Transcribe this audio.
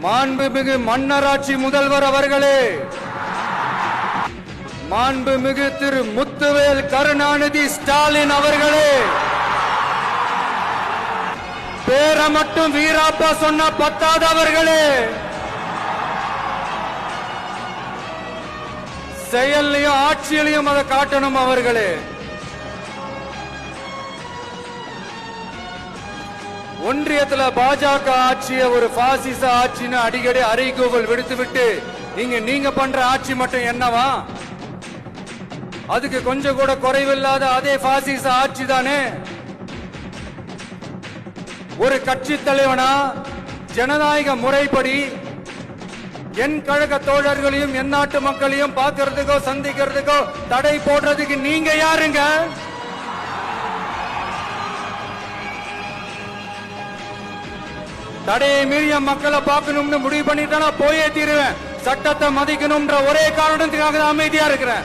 மாண்புமிகு மன்னராட்சி முதல்வர் அவர்களே, மாண்புமிகு திரு முத்துவேல் கருணாநிதி ஸ்டாலின் அவர்களே, பேரை மட்டும் வீராப்பா சொன்ன பத்தாதவர்களே, செயல்லையும் ஆட்சியிலையும் அதை காட்டணும் அவர்களே. ஒன்றியத்துல பாஜக ஆட்சியை ஒரு பாசிச ஆட்சின்னு அடிக்கடி அறைகூவல் விடுத்துவிட்டு இங்க நீங்க பண்ற ஆட்சி மட்டும் என்னவா? அதுக்கு கொஞ்சம் கூட குறைவில்லாத அதே பாசிச ஆட்சி தானே. ஒரு கட்சி தலைவனா ஜனநாயக முறைப்படி என் கழக தோழர்களையும் என் நாட்டு மக்களையும் பார்க்கறதுக்கோ சந்திக்கிறதுக்கோ தடை போடுறதுக்கு நீங்க யாருங்க? தடையை மீறிய மக்களை பார்க்கணும்னு முடிவு பண்ணிட்டா போயே தீருவேன். சட்டத்தை மதிக்கணும்ன்ற ஒரே காரணத்துக்காக அமைதியா இருக்கிறேன்.